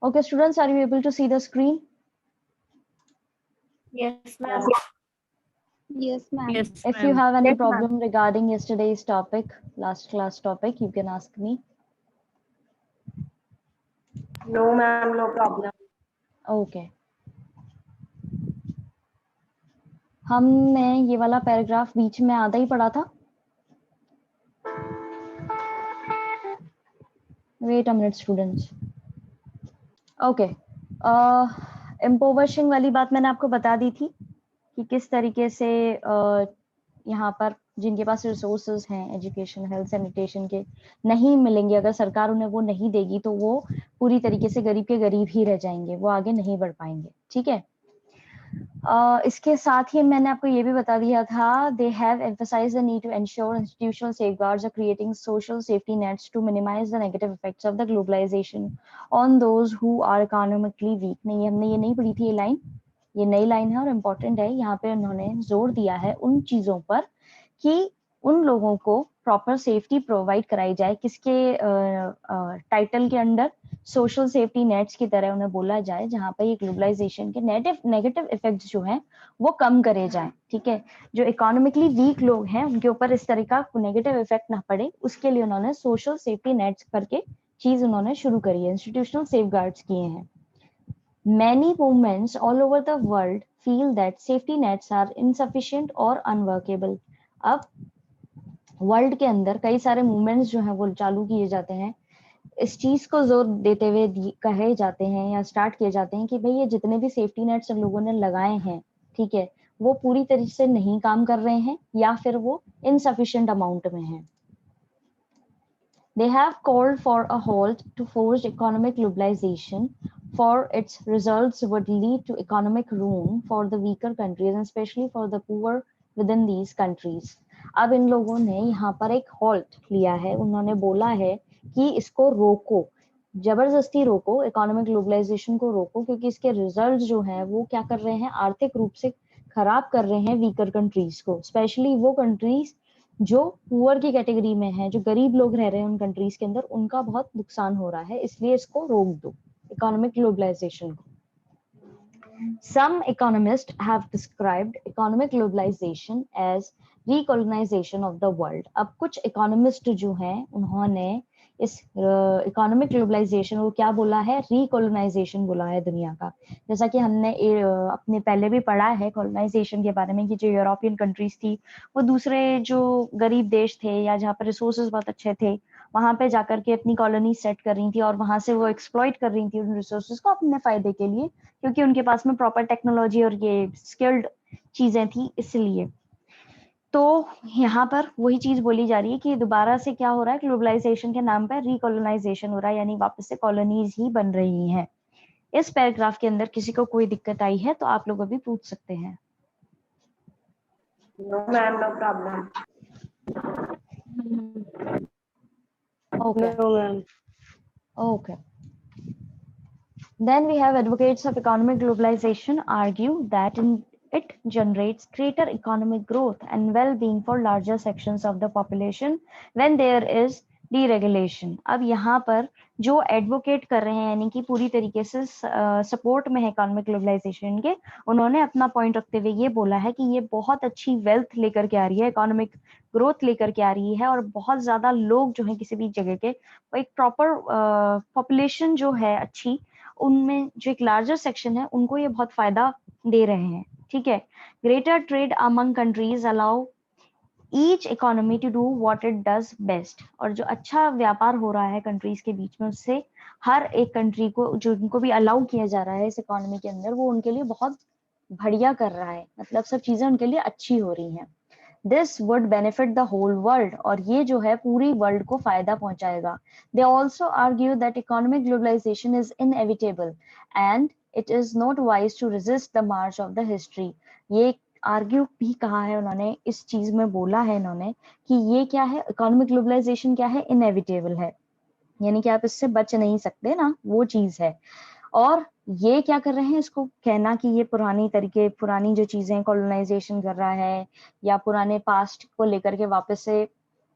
Okay, students, are you able to see the screen? Yes, ma'am. Yes, ma'am. Yes, If you ma'am. have any Yes, ma'am. problem regarding yesterday's topic, last class topic, you can ask me. No, ma'am, no problem. Okay. हमने ये वाला paragraph बीच में आधा ही पढ़ा था. Wait a minute, students. Okay. Impoverishing वाली बात मैंने आपको बता दी थी कि किस तरीके से यहाँ पर जिनके पास रिसोर्सेज हैं एजुकेशन, हेल्थ, सैनिटेशन के नहीं मिलेंगे, अगर सरकार उन्हें वो नहीं देगी तो वो पूरी तरीके से गरीब के गरीब ही रह जाएंगे, वो आगे नहीं बढ़ पाएंगे. ठीक है. इसके साथ ही मैंने आपको ये भी बता दिया था, they have emphasized the need to ensure institutional safeguards are creating social safety nets to minimize the negative effects of the globalization on those who are economically weak. नहीं, हमने ये नहीं पढ़ी थी ये लाइन, ये नई लाइन है और इम्पोर्टेंट है. यहाँ पे उन्होंने जोर दिया है उन चीजों पर कि उन लोगों को प्रॉपर सेफ्टी प्रोवाइड कराई जाए. किसके टाइटल के अंडर? सोशल सेफ्टी नेट्स की तरह उन्हें बोला जाए, जहां पर ये ग्लोबलाइजेशन के नेगेटिव इफेक्ट्स जो हैं वो कम करे जाएं. ठीक है. जो इकोनॉमिकली वीक लोग हैं उनके ऊपर इस तरह का नेगेटिव इफेक्ट ना पड़े, उसके लिए उन्होंने सोशल सेफ्टी नेट्स करके चीज उन्होंने शुरू करी है, इंस्टीट्यूशनल सेफगार्ड्स किए हैं. Many movements all over the world feel that safety nets are insufficient or unworkable. अब वर्ल्ड के अंदर कई सारे मूवमेंट्स जो हैं वो चालू किए जाते हैं, इस चीज को जोर देते हुए कहे जाते हैं या स्टार्ट किए जाते हैं कि भाई ये जितने भी सेफ्टी नेट्स हम लोगों ने लगाए हैं, ठीक है, वो पूरी तरीके से नहीं काम कर रहे हैं या फिर वो इनसफिशिएंट अमाउंट में हैं. They have called for a halt to forced economic globalization, for its results would lead to economic ruin for the weaker countries and especially for the poor within these countries. अब इन लोगों ने यहाँ पर एक halt लिया है, उन्होंने बोला है कि इसको रोको, जबरदस्ती रोको, इकोनॉमिक ग्लोबलाइजेशन को रोको, क्योंकि इसके रिजल्ट जो हैं वो क्या कर रहे हैं, आर्थिक रूप से खराब कर रहे हैं वीकर कंट्रीज को, स्पेशली वो कंट्रीज जो पुअर की कैटेगरी में है, जो गरीब लोग रह रहे हैं उन कंट्रीज के अंदर, उनका बहुत नुकसान हो रहा है, इसलिए इसको रोक दो, इकोनॉमिक ग्लोबलाइजेशन को. Some economists have described economic globalization as recolonization of the world. अब कुछ इकोनॉमिस्ट जो हैं उन्होंने इस इकोनॉमिक ग्लोबलाइजेशन को क्या बोला है, रिकोलोनाइजेशन बोला है दुनिया का. जैसा कि हमने अपने पहले भी पढ़ा है कॉलोनाइजेशन के बारे में कि जो यूरोपियन कंट्रीज थी वो दूसरे जो गरीब देश थे या जहाँ पर रिसोर्सेज बहुत अच्छे थे वहां पे जाकर के अपनी कॉलोनी सेट कर रही थी और वहां से वो एक्सप्लॉइट कर रही थी उन रिसोर्सेज को अपने फायदे के लिए, क्योंकि उनके पास में प्रॉपर टेक्नोलॉजी और ये स्किल्ड चीजें थी. इसलिए तो यहाँ पर वही चीज बोली जा रही है कि दोबारा से क्या हो रहा है, ग्लोबलाइजेशन के नाम पर रिकोलोनाइजेशन हो रहा है, यानी वापस से कॉलोनीज ही बन रही हैं. इस पैराग्राफ के अंदर किसी को कोई दिक्कत आई है तो आप लोग अभी पूछ सकते हैं. No, ma'am, no problem. Okay. No, ma'am. Okay. Then we have advocates of economic globalization argue that it generates greater economic growth and well-being for larger sections of the population when there is deregulation. अब यहाँ पर जो advocate कर रहे हैं यानी कि पूरी तरीके से सपोर्ट में है इकोनॉमिक ग्लोबलाइजेशन के, उन्होंने अपना पॉइंट रखते हुए ये बोला है कि ये बहुत अच्छी वेल्थ लेकर के आ रही है, इकोनॉमिक ग्रोथ लेकर के आ रही है और बहुत ज्यादा लोग जो है किसी भी जगह के, एक प्रॉपर पॉपुलेशन जो है अच्छी, उनमें जो एक लार्जर सेक्शन है उनको ये बहुत फायदा दे रहे हैं. ठीक है. Greater trade among countries allow each economy to do what it does best. और जो अच्छा व्यापार हो रहा है कंट्रीज के बीच में, उससे हर एक कंट्री को जो उनको भी अलाउ किया जा रहा है इस इकोनॉमी के अंदर, वो उनके लिए बहुत बढ़िया कर रहा है, मतलब सब चीजें उनके लिए अच्छी हो रही हैं. This would benefit the whole world, और ये जो है पूरी वर्ल्ड को फायदा पहुंचाएगा. They also argue that economic globalization is inevitable and it is not wise to resist the march of the history. ये आर्ग्यू भी कहा है उन्होंने, इस चीज में बोला है इन्होंने कि ये क्या है, इकोनॉमिक ग्लोबलाइजेशन क्या है, इनएविटेबल है, यानी कि आप इससे बच नहीं सकते ना, वो चीज है. और ये क्या कर रहे हैं, इसको कहना कि ये पुरानी तरीके, पुरानी जो चीजें कॉलोनाइजेशन कर रहा है या पुराने पास्ट को लेकर के वापस से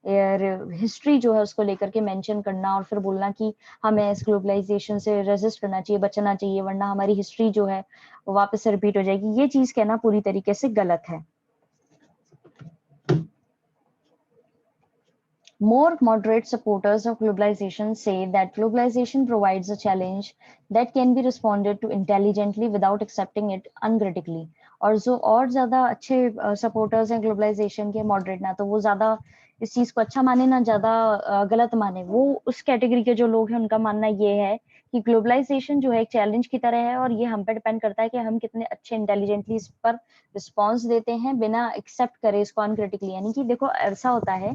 हिस्ट्री जो है उसको लेकर के मेंशन करना और फिर बोलना कि हमें इस ग्लोबलाइजेशन से रेजिस्ट करना चाहिए, बचना चाहिए, वरना हमारी हिस्ट्री जो है वो वापस से रिपीट हो जाएगी, ये चीज कहना पूरी तरीके से गलत है। More moderate supporters of globalization say that globalization provides a challenge that can be responded to intelligently without accepting it uncritically. और जो और ज्यादा अच्छे सपोर्टर्स हैं ग्लोबलाइजेशन के, मॉडरेट ना तो वो ज्यादा इस चीज को अच्छा माने ना ज्यादा गलत माने, वो उस कैटेगरी के जो लोग हैं उनका मानना ये है कि ग्लोबलाइजेशन जो है एक चैलेंज की तरह है और ये हम पे डिपेंड करता है कि हम कितने अच्छे इंटेलिजेंटली इस पर रिस्पॉन्स देते हैं बिना एक्सेप्ट करे इसको अनक्रिटिकली। यानी कि देखो ऐसा होता है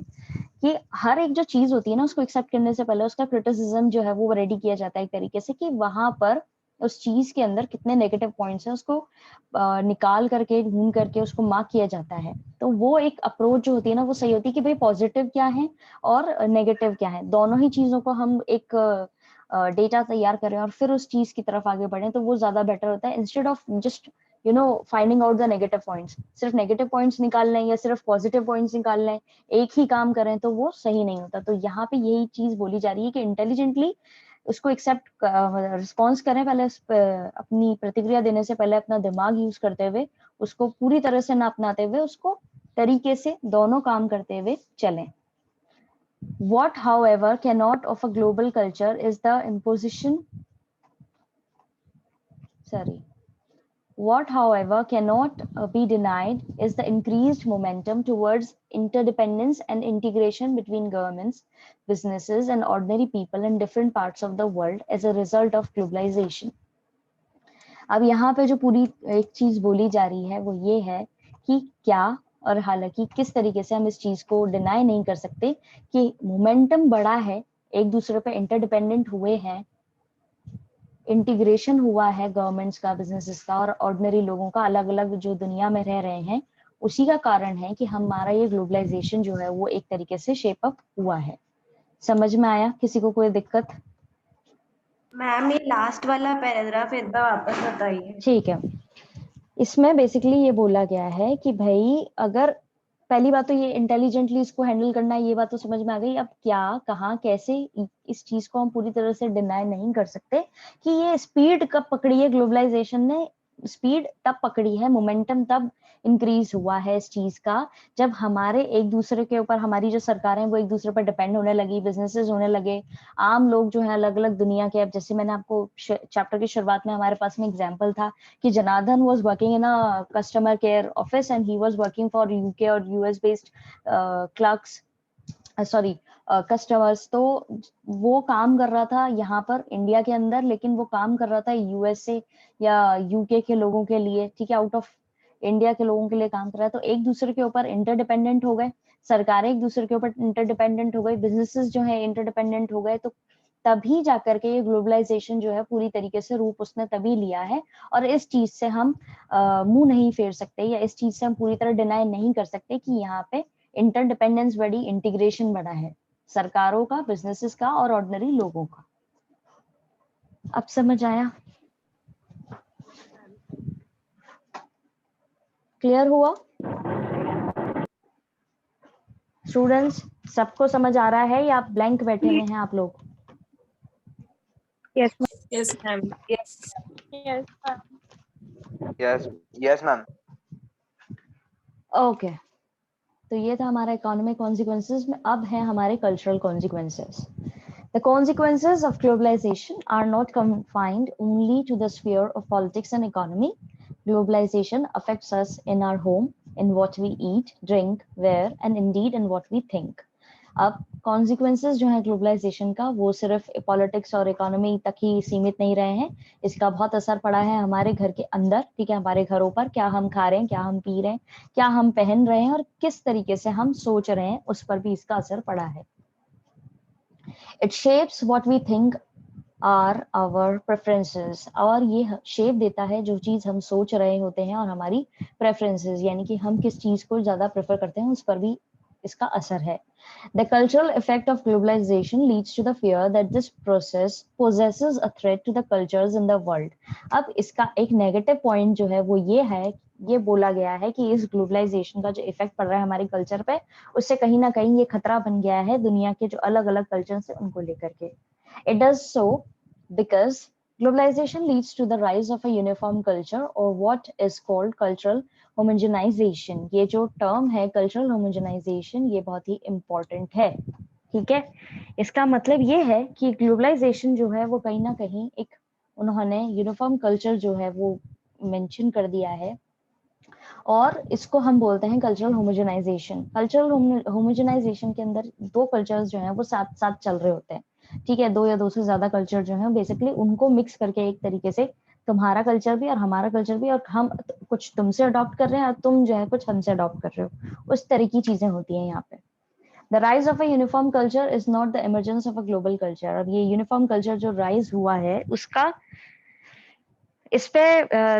कि हर एक जो चीज होती है ना उसको एक्सेप्ट करने से पहले उसका क्रिटिसिज्म जो है वो रेडी किया जाता है एक तरीके से कि वहां पर उस चीज के अंदर कितने नेगेटिव पॉइंट्स हैं उसको निकाल करके ढूंढ करके उसको मार्क किया जाता है। तो वो एक अप्रोच जो होती है ना वो सही होती है कि भाई पॉजिटिव क्या है और नेगेटिव क्या है, दोनों ही चीजों को हम एक डेटा तैयार करें और फिर उस चीज की तरफ आगे बढ़े तो वो ज्यादा बेटर होता है, instead of just finding out the negative points. सिर्फ नेगेटिव पॉइंट्स निकाल लें या सिर्फ पॉजिटिव पॉइंट्स निकाल लें, एक ही काम करें तो वो सही नहीं होता। तो यहाँ पे यही चीज बोली जा रही है कि इंटेलिजेंटली उसको एक्सेप्ट रिस्पॉन्स करें, पहले अपनी प्रतिक्रिया देने से पहले अपना दिमाग यूज करते हुए उसको पूरी तरह से ना अपनाते हुए उसको तरीके से दोनों काम करते हुए चलें। What, however, cannot of a global culture is the imposition. What, however, cannot be denied is the increased momentum towards interdependence and integration between governments, businesses, and ordinary people in different parts of the world as a result of globalization. अब यहाँ पे जो पूरी एक चीज बोली जा रही है वो ये है कि क्या, और हालांकि किस तरीके से हम इस चीज को डिनाई नहीं कर सकते कि मोमेंटम बढ़ा है, एक दूसरे पे इंटरडिपेंडेंट हुए हैं, इंटीग्रेशन हुआ है गवर्नमेंट्स का, बिजनेसेस का और ऑर्डिनरी लोगों का, अलग अलग जो दुनिया में रह रहे हैं, उसी का कारण है कि हमारा ये ग्लोबलाइजेशन जो है वो एक तरीके से शेप अप हुआ है। समझ में आया? किसी को कोई दिक्कत? मैम ये लास्ट वाला पैराग्राफ एक बार वापस बताइए। ठीक है, इसमें बेसिकली ये बोला गया है कि भाई अगर पहली बात तो ये इंटेलिजेंटली इसको हैंडल करना है, ये बात तो समझ में आ गई। अब क्या, कहाँ, कैसे, इस चीज को हम पूरी तरह से डिनाई नहीं कर सकते कि ये स्पीड कब पकड़ी है, ग्लोबलाइजेशन ने स्पीड तब पकड़ी है, मोमेंटम तब इंक्रीज हुआ है इस चीज का जब हमारे एक दूसरे के ऊपर, हमारी जो सरकारें वो एक दूसरे पर डिपेंड होने लगी, बिजनेसेस होने लगे, आम लोग जो है अलग अलग दुनिया के। अब जैसे मैंने आपको चैप्टर की शुरुआत में हमारे पास में एग्जाम्पल था कि Janardan was working in a customer care office and he was working for UK और US based clerks, sorry customers. तो वो काम कर रहा था यहाँ पर इंडिया के अंदर, लेकिन वो काम कर रहा था यूएसए या यूके के लोगों के लिए, ठीक है, आउट ऑफ इंडिया के लोगों के लिए काम कर रहा है। तो एक दूसरे के ऊपर इंटरडिपेंडेंट हो गए, सरकारें एक दूसरे के ऊपर इंटरडिपेंडेंट हो गई, बिजनेसेस जो है इंटरडिपेंडेंट हो गए। तो तभी जाकर के ये ग्लोबलाइजेशन जो है पूरी तरीके से रूप उसने तभी लिया है। और इस चीज से हम मुंह नहीं फेर सकते या इस चीज से हम पूरी तरह डिनाई नहीं कर सकते कि यहाँ पे इंटरडिपेंडेंस बढ़ी, इंटीग्रेशन बढ़ा है सरकारों का, बिजनेसेस का और ऑर्डिनरी लोगों का। अब समझ आया? क्लियर हुआ स्टूडेंट्स? सबको समझ आ रहा है या आप ब्लैंक बैठे हुए हैं आप लोग? Yes, ma'am. Yes ma'am. Yes, ma'am. yes ma'am. Okay, तो ये था हमारा इकोनॉमिक कॉन्सिक्वेंसेस में। अब है हमारे cultural consequences. The consequences of globalization are not confined only to the sphere of politics and economy. Globalization affects us in our home, in what we eat, drink, wear, and indeed in what we think. अब consequences जो है globalisation का वो सिर्फ politics और economy तक ही सीमित नहीं रहे हैं, इसका बहुत असर पड़ा है हमारे घर के अंदर, ठीक है, हमारे घरों पर, क्या हम खा रहे हैं, क्या हम पी रहे हैं, क्या हम पहन रहे हैं और किस तरीके से हम सोच रहे हैं, उस पर भी इसका असर पड़ा है। It shapes what we think are our preferences, और ये शेप देता है जो चीज हम सोच रहे होते हैं और हमारी preferences, यानी कि हम किस चीज को ज्यादा प्रेफर करते हैं उस पर भी इसका असर है। The cultural effect of globalization leads to the fear that this process possesses a threat to the cultures in the world. अब इसका एक नेगेटिव पॉइंट जो है वो ये है ये बोला गया है कि इस ग्लोबलाइजेशन का जो इफेक्ट पड़ रहा है हमारे कल्चर पे, उससे कहीं ना कहीं ये खतरा बन गया है दुनिया के जो अलग अलग कल्चर से उनको लेकर के। It does so because globalization leads to the rise of a uniform culture or what is called cultural homogenization। ये जो टर्म है cultural homogenization, ये बहुत ही important है, ठीक है। इसका मतलब ये है कि ग्लोबलाइजेशन जो है वो कहीं ना कहीं एक, उन्होंने यूनिफॉर्म कल्चर जो है वो मेंशन कर दिया है, और इसको हम बोलते हैं कल्चरल होमोजेनाइजेशन। कल्चरल होमोजेनाइजेशन के अंदर दो कल्चर्स जो हैं वो साथ साथ चल रहे होते हैं, ठीक है। दो या दो से ज्यादा कल्चर जो है बेसिकली उनको मिक्स करके एक तरीके से तुम्हारा कल्चर भी और हमारा कल्चर भी, और हम कुछ तुमसे अडॉप्ट कर रहे हैं और तुम जो है कुछ हमसे अडॉप्ट कर रहे हो, उस तरह की चीजें होती हैं यहाँ पे। The rise of a uniform culture is not the emergence of a global culture। अब ये यूनिफॉर्म कल्चर जो राइज हुआ है उसका, इस पे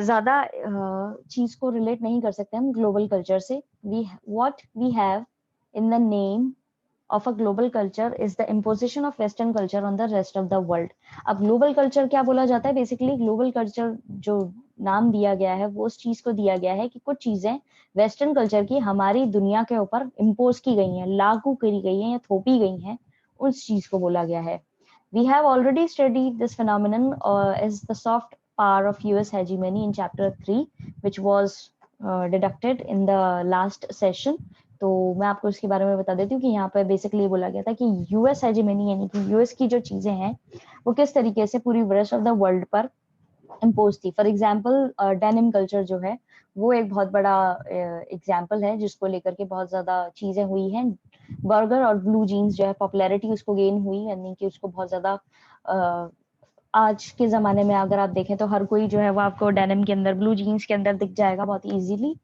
ज्यादा चीज को रिलेट नहीं कर सकते हम ग्लोबल कल्चर से। what we have in the name of a global culture is the imposition of western culture on the rest of the world। अब ग्लोबल कल्चर क्या बोला जाता है, बेसिकली ग्लोबल कल्चर जो नाम दिया गया है वो उस चीज को दिया गया है कि कुछ चीजें वेस्टर्न कल्चर की हमारी दुनिया के ऊपर इम्पोज की गई हैं, लागू करी गई हैं या थोपी गई हैं, उस चीज को बोला गया है। We have already studied this phenomenon as the soft power of US hegemony in chapter 3, which was deducted in the last session। तो मैं आपको इसके बारे में बता देती हूँ कि यहाँ पर बेसिकली बोला गया था कि यूएस हेजेमनी यानी कि यूएस की जो चीजें हैं वो किस तरीके से पूरी रेस्ट ऑफ द वर्ल्ड पर इम्पोज थी। फॉर एग्जाम्पल डेनिम कल्चर जो है वो एक बहुत बड़ा एग्जाम्पल है जिसको लेकर के बहुत ज्यादा चीजें हुई हैं। बर्गर और ब्लू जीन्स जो है पॉपुलैरिटी उसको गेन हुई, यानी कि उसको बहुत ज्यादा आज के जमाने में अगर आप देखें तो हर कोई जो है वो आपको डेनिम के अंदर, ब्लू जीन्स के अंदर दिख जाएगा बहुत इजीली।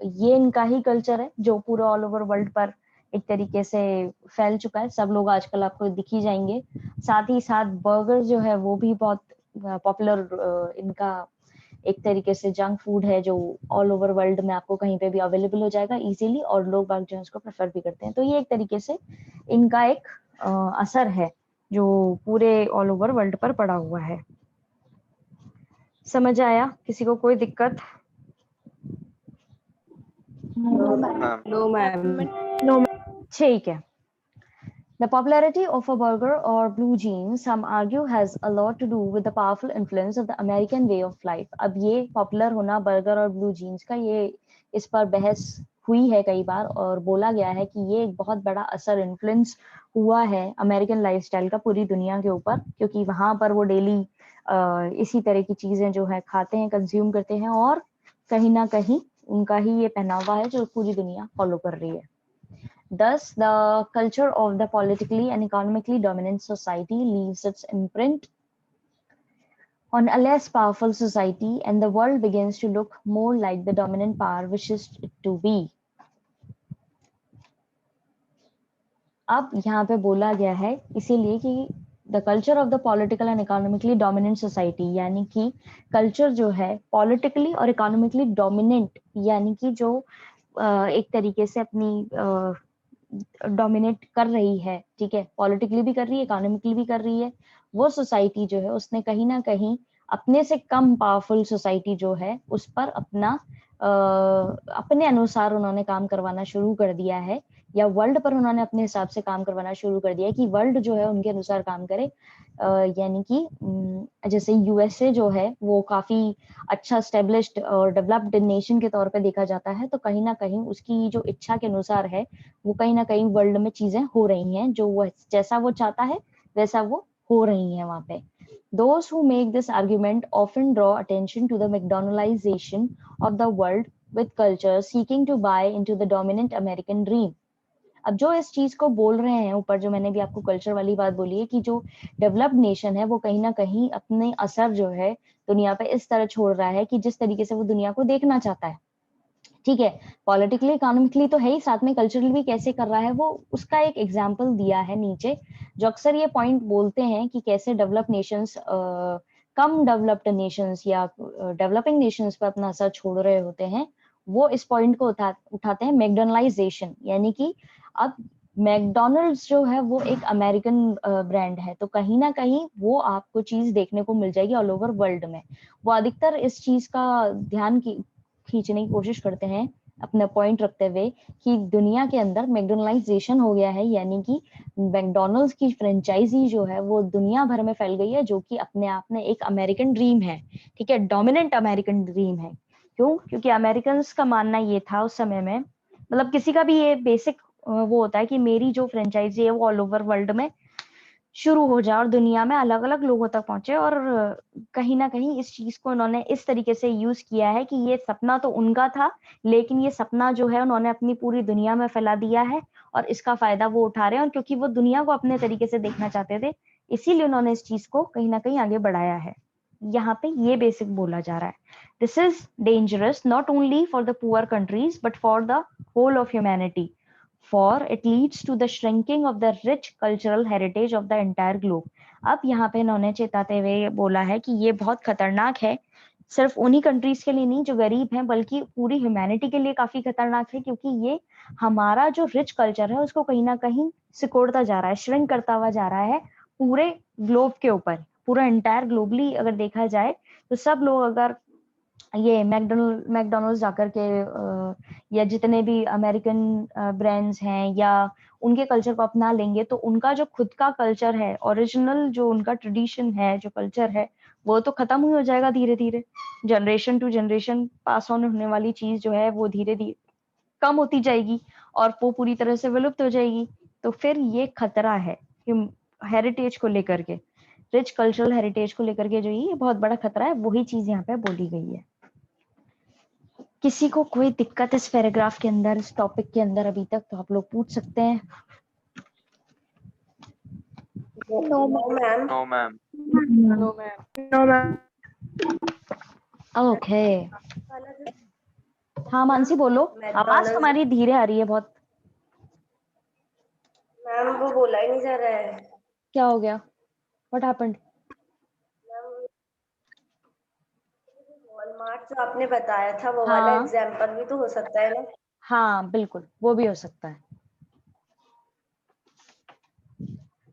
ये इनका ही कल्चर है जो पूरा ऑल ओवर वर्ल्ड पर एक तरीके से फैल चुका है, सब लोग आजकल आपको दिख ही जाएंगे। साथ ही साथ बर्गर जो है वो भी बहुत पॉपुलर, इनका एक तरीके से जंक फूड है जो ऑल ओवर वर्ल्ड में आपको कहीं पे भी अवेलेबल हो जाएगा इजीली, और लोग बाग जो है उसको प्रेफर भी करते हैं। तो ये एक तरीके से इनका एक असर है जो पूरे ऑल ओवर वर्ल्ड पर पड़ा हुआ है। समझ आया? किसी को कोई दिक्कत? Ma'am. No, ma'am. ठीक है। The popularity of a burger or blue jeans, some argue, has a lot to do with the powerful influence of the American way of life। अब ये पॉपुलर होना बर्गर और ब्लू जीन्स का, ये इस पर बहस हुई है कई बार, और बोला गया है कि ये एक बहुत बड़ा असर, इन्फ्लुएंस हुआ है अमेरिकन लाइफस्टाइल का पूरी दुनिया के ऊपर, क्योंकि वहां पर वो डेली इसी तरह की चीजें जो है खाते हैं, कंज्यूम करते हैं, और कहीं ना कहीं उनका ही ये पहनावा है जो पूरी दुनिया फॉलो कर रही है। Thus, the culture of the politically and economically dominant society leaves its imprint on a less powerful society, and the world begins to look more like the dominant power wishes it to be। अब यहाँ पे बोला गया है इसीलिए कि the culture of the political and economically dominant society, यानी कि कल्चर जो है पॉलिटिकली और इकोनॉमिकली डोमिनेंट, यानी कि जो एक तरीके से अपनी डोमिनेट कर रही है, ठीक है, पॉलिटिकली भी कर रही है, इकोनॉमिकली भी कर रही है, वो सोसाइटी जो है उसने कहीं ना कहीं अपने से कम पावरफुल सोसाइटी जो है उस पर अपने अनुसार उन्होंने काम करवाना शुरू कर दिया है, या वर्ल्ड पर उन्होंने अपने हिसाब से काम करवाना शुरू कर दिया है कि वर्ल्ड जो है उनके अनुसार काम करे। यानी कि जैसे यूएसए जो है वो काफी अच्छा स्टेब्लिश्ड और डेवलप्ड नेशन के तौर पे देखा जाता है, तो कहीं ना कहीं उसकी जो इच्छा के अनुसार है वो कहीं ना कहीं वर्ल्ड में चीजें हो रही हैं, जो वो जैसा वो चाहता है वैसा वो हो रही हैं वहां पे। Those who make this argument often draw attention to the McDonaldization of the world, with culture seeking to buy into the dominant American dream। अब जो इस चीज को बोल रहे हैं ऊपर, जो मैंने भी आपको कल्चर वाली बात बोली है कि जो डेवलप्ड नेशन है वो कहीं ना कहीं अपने असर जो है दुनिया पे इस तरह छोड़ रहा है कि जिस तरीके से वो दुनिया को देखना चाहता है, ठीक है। पॉलिटिकली इकोनॉमिकली तो है ही, साथ में कल्चरली भी कैसे कर रहा है वो, उसका एक एग्जाम्पल दिया है नीचे, जो अक्सर ये पॉइंट बोलते हैं कि कैसे डेवलप्ड नेशंस कम डेवलप्ड नेशंस या डेवलपिंग नेशंस पर अपना असर छोड़ रहे होते हैं। वो इस पॉइंट को उठाते हैं मैकडॉनलाइजेशन, यानी कि अब मैकडोनल्ड्स जो है वो एक अमेरिकन ब्रांड है, तो कहीं ना कहीं वो आपको चीज देखने को मिल जाएगी ऑल ओवर वर्ल्ड में। वो अधिकतर इस चीज का ध्यान खींचने की कोशिश करते हैं अपना पॉइंट रखते हुए कि दुनिया के अंदर मैकडोनलाइजेशन हो गया है, यानी कि मैकडोनल्ड्स की फ्रेंचाइजी जो है वो दुनिया भर में फैल गई है, जो कि अपने आप में एक अमेरिकन ड्रीम है। ठीक है, डोमिनेंट अमेरिकन ड्रीम है। क्यों? क्योंकि अमेरिकन का मानना ये था उस समय में, मतलब किसी का भी ये बेसिक वो होता है कि मेरी जो फ्रेंचाइजी है वो ऑल ओवर वर्ल्ड में शुरू हो जाए और दुनिया में अलग अलग लोगों तक पहुंचे। और कहीं ना कहीं इस चीज को उन्होंने इस तरीके से यूज किया है कि ये सपना तो उनका था, लेकिन ये सपना जो है उन्होंने अपनी पूरी दुनिया में फैला दिया है और इसका फायदा वो उठा रहे हैं। और क्योंकि वो दुनिया को अपने तरीके से देखना चाहते थे, इसीलिए उन्होंने इस चीज को कहीं ना कहीं आगे बढ़ाया है। यहाँ पे ये बेसिक बोला जा रहा है, this is dangerous not only for the poor countries but for the whole of humanity, for it leads to the shrinking of the rich cultural heritage of the entire globe। अब यहाँ पे इन्होंने चेताते हुए बोला है कि ये बहुत खतरनाक है, सिर्फ उन्हीं कंट्रीज के लिए नहीं जो गरीब हैं, बल्कि पूरी ह्यूमैनिटी के लिए काफी खतरनाक है, क्योंकि ये हमारा जो रिच कल्चर है उसको कहीं ना कहीं सिकोड़ता जा रहा है, श्रिंक करता हुआ जा रहा है पूरे ग्लोब के ऊपर। पूरा एंटायर ग्लोबली अगर देखा जाए तो सब लोग अगर ये मैकडोनल्ड्स जाकर के या जितने भी अमेरिकन ब्रांड्स हैं या उनके कल्चर को अपना लेंगे, तो उनका जो खुद का कल्चर है, ओरिजिनल जो उनका ट्रेडिशन है, जो कल्चर है, वो तो खत्म ही हो जाएगा धीरे धीरे। Generation to generation pass on होने वाली चीज जो है वो धीरे धीरे कम होती जाएगी और वो पूरी तरह से विलुप्त हो जाएगी। तो फिर ये खतरा है हेरिटेज को लेकर के, रिच कल्चरल हेरिटेज को लेकर के जो ये बहुत बड़ा खतरा है, वही चीज यहाँ पे बोली गई है। किसी को कोई दिक्कत इस पैराग्राफ के अंदर, इस टॉपिक के अंदर अभी तक, तो आप लोग पूछ सकते हैं। No ma'am. No ma'am. No ma'am. No ma'am. Okay, हाँ मानसी बोलो, आवाज तुम्हारी धीरे आ रही है बहुत। मैम वो बोला ही नहीं जा रहा है। क्या हो गया? What happened? वॉलमार्ट जो आपने बताया था वो हाँ। वाला एग्जाम्पल भी तो हो सकता है ना? हाँ बिल्कुल, वो भी हो सकता है,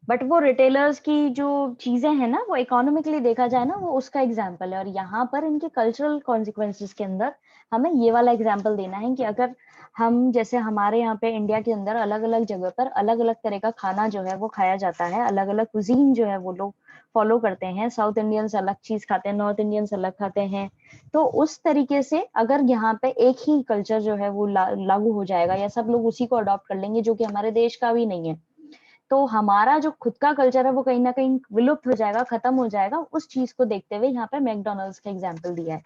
बट वो रिटेलर्स की जो चीजें हैं ना, वो इकोनॉमिकली देखा जाए ना, वो उसका एग्जाम्पल है। और यहाँ पर इनके कल्चरल कॉन्सिक्वेंसेस के अंदर हमें ये वाला एग्जाम्पल देना है कि अगर हम, जैसे हमारे यहाँ पे इंडिया के अंदर अलग अलग जगह पर अलग अलग तरह का खाना जो है वो खाया जाता है, अलग अलग कुजीन जो है वो लोग फॉलो करते हैं। साउथ इंडियंस अलग चीज खाते हैं, नॉर्थ इंडियंस अलग खाते हैं। तो उस तरीके से अगर यहाँ पे एक ही कल्चर जो है वो लागू हो जाएगा या सब लोग उसी को अडॉप्ट कर लेंगे, जो कि हमारे देश का भी नहीं है, तो हमारा जो खुद का कल्चर है वो कहीं ना कहीं विलुप्त हो जाएगा, खत्म हो जाएगा। उस चीज को देखते हुए यहाँ पे मैकडोनल्ड्स का एग्जाम्पल दिया है।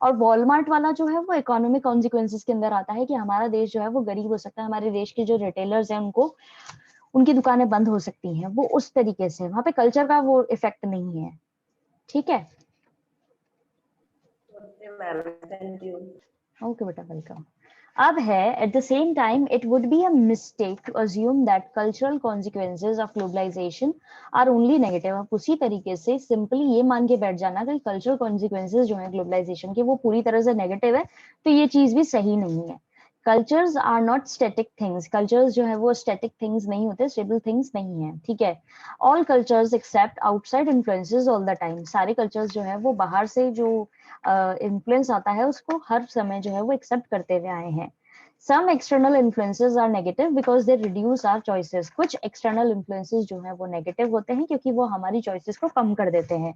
और वॉलमार्ट वाला जो है वो इकोनॉमिक कॉन्सिक्वेंसेस के अंदर आता है कि हमारा देश जो है वो गरीब हो सकता है, हमारे देश के जो रिटेलर्स हैं उनको, उनकी दुकानें बंद हो सकती हैं, वो उस तरीके से। वहां पे कल्चर का वो इफेक्ट नहीं है। ठीक है, मैम थैंक यू। ओके बेटा, वेलकम। अब है, at the same time it would be a mistake to assume that cultural consequences of globalization are only negative। आप उसी तरीके से सिंपली ये मान के बैठ जाना कि कल्चरल कॉन्सिक्वेंसेज जो है ग्लोबलाइजेशन के वो पूरी तरह से नेगेटिव है, तो ये चीज भी सही नहीं है। Cultures are not static things, cultures जो है वो स्टैटिक थिंग्स नहीं होते, स्टेबल थिंग्स नहीं है। ठीक है, all cultures accept outside influences all the time, सारे कल्चर्स जो है वो बाहर से जो इन्फ्लुएंस आता है उसको हर समय जो है वो एक्सेप्ट करते हुए आए हैं। Some external influences are negative because they reduce our choices। कुछ external influences जो है वो negative होते हैं क्योंकि वो हमारी choices को कम कर देते हैं।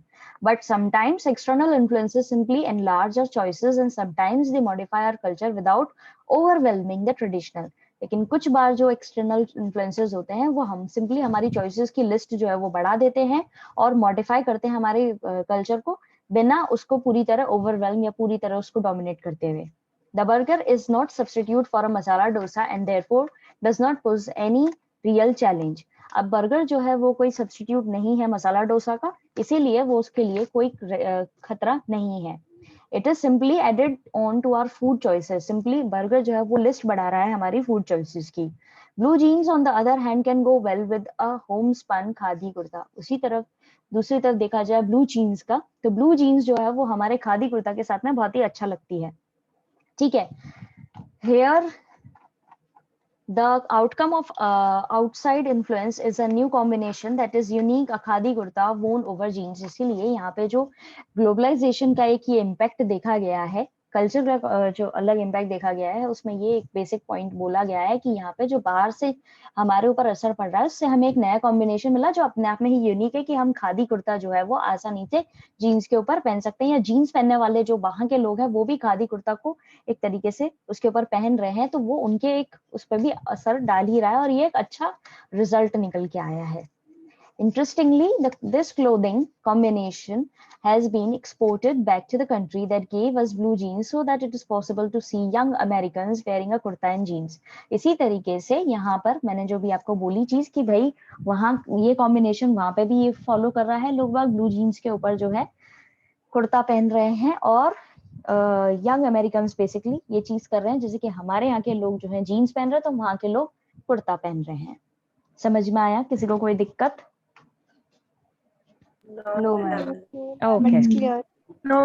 But sometimes external influences simply enlarge our choices and sometimes they modify our culture without overwhelming the traditional। लेकिन कुछ बार जो external influences होते हैं वो हम simply हमारी choices की list जो है वो बढ़ा देते हैं और modify करते हैं हमारे culture को, बिना उसको पूरी तरह overwhelm या पूरी तरह उसको dominate करते हुए। The burger is not substitute for a masala dosa and therefore does not pose any real challenge। अब बर्गर जो है वो कोई सब्स्टिट्यूट नहीं है मसाला डोसा का, इसीलिए वो उसके लिए कोई खतरा नहीं है। It is simply added on to our food choices। Simply burger जो है वो लिस्ट बढ़ा रहा है हमारी फूड चॉइसेस की। Blue jeans on the other hand can go well with a homespun khadi kurta. उसी तरफ दूसरी तरफ देखा जाए ब्लू जीन्स का, तो ब्लू जीन्स जो है वो हमारे खादी कुर्ता के साथ में बहुत ही अच्छा लगती है। ठीक है, here the outcome of outside influence is a new combination that is unique, a khadi kurta worn over jeans। इसीलिए यहाँ पे जो ग्लोबलाइजेशन का एक ये इम्पैक्ट देखा गया है कल्चर का जो अलग इम्पैक्ट देखा गया है उसमें ये एक बेसिक पॉइंट बोला गया है कि यहाँ पे जो बाहर से हमारे ऊपर असर पड़ रहा है उससे हमें एक नया कॉम्बिनेशन मिला जो अपने आप में ही यूनिक है कि हम खादी कुर्ता जो है वो आसानी से जीन्स के ऊपर पहन सकते हैं, या जीन्स पहनने वाले जो वहां के लोग हैं वो भी खादी कुर्ता को एक तरीके से उसके ऊपर पहन रहे हैं, तो वो उनके एक उस पर भी असर डाल ही रहा है और ये एक अच्छा रिजल्ट निकल के आया है। Interestingly, this clothing combination has been exported back to the country that gave us blue jeans so that it is possible to see young Americans wearing a kurta and jeans. इसी तरीके से यहाँ पर मैंने जो भी आपको बोली चीज कि भाई वहाँ ये कॉम्बिनेशन वहाँ पे भी ये फॉलो कर रहा है, लोग बाग ब्लू जीन्स के ऊपर जो है कुर्ता पहन रहे हैं और यंग अमेरिकन बेसिकली ये चीज कर रहे हैं, जैसे कि हमारे यहाँ के लोग जो है जीन्स पहन रहे हैं तो वहाँ के लोग कुर्ता पहन रहे हैं। समझ में आया? किसी को कोई दिक्कत? No, ma'am. Okay. It's clear. No.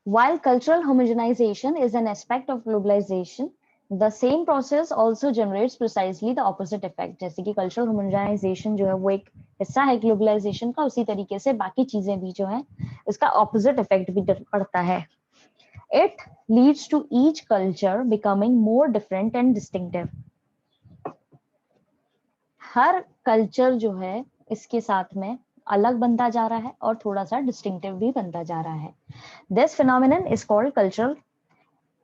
While cultural homogenization is an aspect of globalization, the same process also generates precisely the opposite effect. जैसे कि cultural homogenization जो है वो एक हिस्सा है globalization का, उसी तरीके से बाकी चीजें भी जो है इसका opposite effect भी पड़ता है। It leads to each culture becoming more different and distinctive. Her culture जो है इसके साथ में अलग बनता जा रहा है और थोड़ा सा डिस्टिंक्टिव भी बनता जा रहा है। This phenomenon is called cultural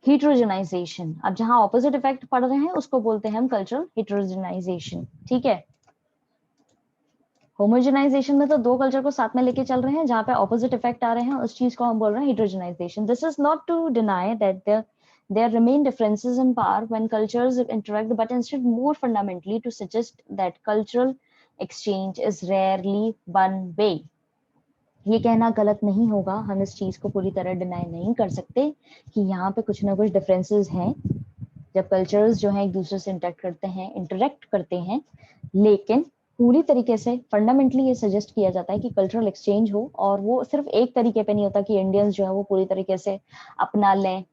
heterogenization. अब जहां ऑपोजिट इफेक्ट पड़ रहे हैं उसको बोलते हैं हम cultural heterogenization। ठीक है, होमोजेनाइजेशन में तो दो कल्चर को साथ में लेके चल रहे हैं, जहां पे ऑपोजिट इफेक्ट आ रहे हैं उस चीज को हम बोल रहे हैं heterogenization. This is not to deny that there remain differences in power when cultures interact, but instead more fundamentally to suggest that cultural exchange is rarely one way. ये कहना गलत नहीं होगा, हम इस चीज को पूरी तरह डिनाई नहीं कर सकते कि यहाँ पे कुछ ना कुछ डिफरेंसेस हैं जब कल्चर्स जो हैं एक दूसरे से इंटरेक्ट करते हैं, लेकिन पूरी तरीके से फंडामेंटली ये सजेस्ट किया जाता है कि कल्चरल एक्सचेंज हो, और वो सिर्फ एक तरीके पे नहीं होता कि इंडियंस जो है वो पूरी तरीके से अपना लें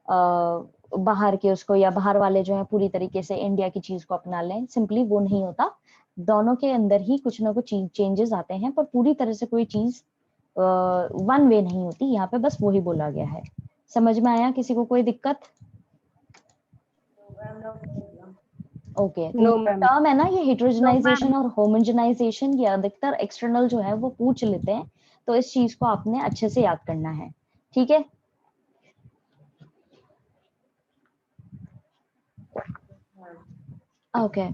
बाहर के उसको, या बाहर वाले जो है पूरी तरीके से इंडिया की चीज को अपना लें। सिंपली वो नहीं होता, दोनों के अंदर ही कुछ ना कुछ चेंजेस आते हैं, पर पूरी तरह से कोई चीज वन वे नहीं होती। यहाँ पे बस वही बोला गया है। समझ में आया? किसी को कोई दिक्कत? ओके, टर्म है ना ये हेटेरोजेनाइजेशन और होमोजेनाइजेशन, ये अधिकतर एक्सटर्नल जो है वो पूछ लेते हैं, तो इस चीज को आपने अच्छे से याद करना है। ठीक है, ओके।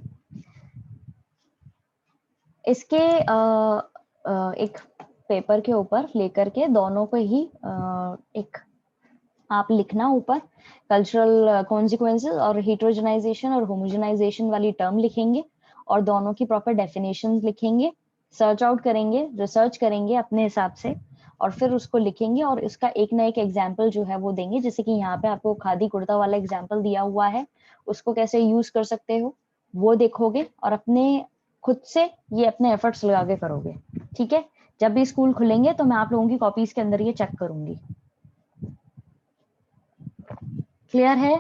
इसके एक पेपर के ऊपर लेकर के दोनों को ही एक आप लिखना ऊपर कल्चरल कॉन्सिक्वेंसेस और हेटेरोजेनाइजेशन और होमोजेनाइजेशन वाली टर्म लिखेंगे और दोनों की प्रॉपर डेफिनेशन लिखेंगे, सर्च आउट करेंगे, रिसर्च करेंगे अपने हिसाब से और फिर उसको लिखेंगे और इसका एक ना एक एग्जाम्पल जो है वो देंगे। जैसे कि यहाँ पे आपको खादी कुर्ता वाला एग्जाम्पल दिया हुआ है, उसको कैसे यूज कर सकते हो वो देखोगे और अपने खुद से ये अपने एफर्ट्स लगा के करोगे। ठीक है, जब भी स्कूल खुलेंगे तो मैं आप लोगों की कॉपीज के अंदर ये चेक करूंगी। क्लियर है?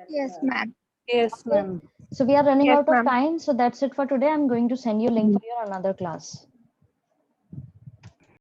Yes, ma'am. Yes, ma'am. So we are running Yes, out of ma'am. time, so that's it for today. I'm going to send you a link for your another class.